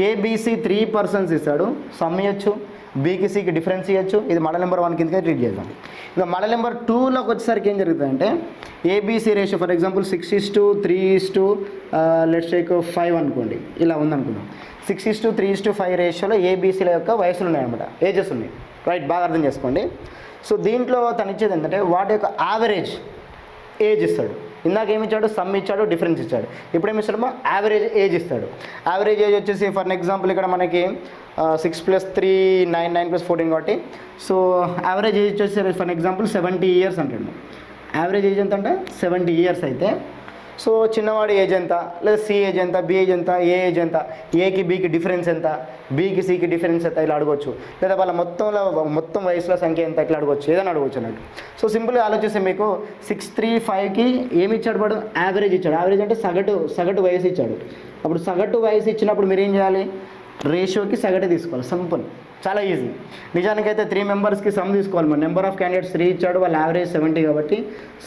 ABC 3 persons ఇస్తాడు, some ఇవ్వచ్చు, బీకి సికి డిఫరెన్స్ ఇవ్వచ్చు. ఇది మోడల్ నెంబర్ 1 కిందకే ట్రీట్ చేద్దాం. ఇంకా మోడల్ నెంబర్ 2లోకి వచ్చేసరికి ఏం జరుగుతుందంటే ABC ratio for example 6:3 let's take 5 అనుకోండి, ఇలా ఉందనుకుందాం. 6:3:5 రేషియోలో ఏబిసిల యొక్క వయసులు ఉన్నాయన్నమాట, ఏజెస్ ఉన్నాయి. రైట్, బాగా అర్థం చేసుకోండి. సో దీంట్లో తను ఇచ్చేది ఏంటంటే వాటి యొక్క యావరేజ్ ఏజ్ ఇస్తాడు. ఇందాక ఏమి ఇచ్చాడు, సమ్ ఇచ్చాడు, డిఫరెన్స్ ఇచ్చాడు. ఇప్పుడు ఏమి ఇస్తాడమ్మా, యావరేజ్ ఏజ్ ఇస్తాడు. యావరేజ్ ఏజ్ వచ్చేసి ఫర్ ఎగ్జాంపుల్ ఇక్కడ మనకి 6 + 3 9, 9 + 14 కాబట్టి సో యావరేజ్ ఏజ్ వచ్చేసి ఫర్ ఎగ్జాంపుల్ 70 ఇయర్స్ అంటాడు. యావరేజ్ ఏజ్ ఎంత అంటే 70 ఇయర్స్ అయితే సో చిన్నవాడి ఏజ్ ఎంత, లేదా సి ఏజ్ ఎంత, బి ఏజ్ ఎంత, ఏ ఏజ్ ఎంత, ఏకి బీకి డిఫరెన్స్ ఎంత, బీకి సికి డిఫరెన్స్ ఎంత, ఇలా అడగవచ్చు. లేదా వాళ్ళ మొత్తం వయసుల సంఖ్య ఎంత, ఇట్లా అడగవచ్చు, ఏదైనా అడగవచ్చు అన్నట్టు. సో సింపుల్గా ఆలోచిస్తే మీకు 6:3:5కి ఏమి ఇచ్చాడు వాడు, యావరేజ్ ఇచ్చాడు. యావరేజ్ అంటే సగటు వయసు ఇచ్చాడు. అప్పుడు సగటు వయసు ఇచ్చినప్పుడు మీరు ఏం చేయాలి, రేషియోకి సగటే తీసుకోవాలి. సింపుల్, చాలా ఈజీ. నిజానికైతే 3 మెంబర్స్కి సమ్ తీసుకోవాలి. మన నెంబర్ ఆఫ్ క్యాండిడేట్స్ 3 ఇచ్చాడు, వాళ్ళ యావరేజ్ 70 కాబట్టి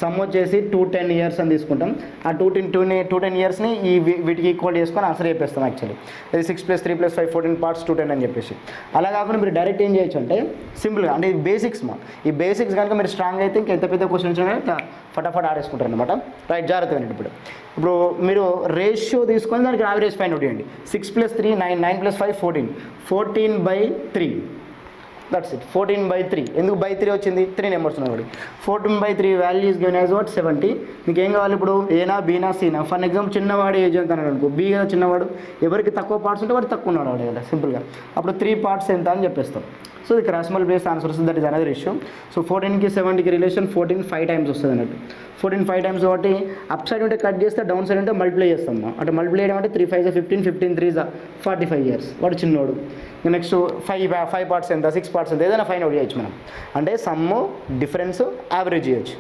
సమ్ వచ్చేసి 210 ఇయర్స్ అని తీసుకుంటాం. ఆ 210 ఇయర్స్ని వీటికి ఈక్వల్ చేసుకొని ఆన్సర్ చెప్పేస్తాం. యాక్చువల్లీ ఇది 6 + 3 + 5 14 parts 210 అని చెప్పేసి. అలా కాకుండా మీరు డైరెక్ట్ ఏం చేయొచ్చు అంటే సింపుల్గా, అంటే ఇది బేసిక్స్ ఈ బేసిక్స్ కనుక మీరు స్ట్రాంగ్ అయితే ఇంకా ఎంత పెద్ద క్వశ్చన్స్ ఫటాఫట్ ఆడేసుకుంటారు అనమాట. రైట్, జాగ్రత్తగా ఇప్పుడు మీరు రేషియో తీసుకొని దానికి యావరేజ్ ఫైండ్ అవుట్ చేయండి. 6 + 3 9, 9 + 5 14, 14/3. That's it, 14/3. ఎందుకు బై 3 వచ్చింది, 3 నెంబర్స్ ఉన్నాయి. 14/3 value is given as what 70. మీకు ఏం కావాలి ఇప్పుడు, ఏనా బీనా సీనా. ఫర్ ఎగ్జాంపుల్ చిన్నవాడు ఏజ్ ఎంత అన్నాడు అనుకో, బీ కదా చిన్నవాడు, ఎవరికి తక్కువ పార్ట్స్ ఉంటే వాడు తక్కువ ఉన్నాడు వాడు కదా, సింపుల్గా. అప్పుడు 3 parts ఎంత అని చెప్పేస్తాం. సో ఇది క్రాస్మల్ బేస్ ఆన్సర్ వస్తుంది. That is another ratio. So 14కి 70కి రిలేషన్ 14 5 times వస్తుంది అన్నట్టు. 14 5 times కాబట్టి అప్ సైడ్ ఉంటే కట్ చేస్తే, డౌన్ సైడ్ ఉంటే మల్టిప్లై చేస్తాం. అంటే మల్టిప్లై చేయడం అంటే 3 5 15, 15 3 45 ఇయర్స్, వాడు చిన్నోడు. నెక్స్ట్ 5 parts ఎంత, 6 parts ఎంత, ఏదైనా ఫైండ్ అవుట్ చేయొచ్చు మనం. అంటే సమ్, డిఫరెన్స్, యావరేజ్ చేయొచ్చు.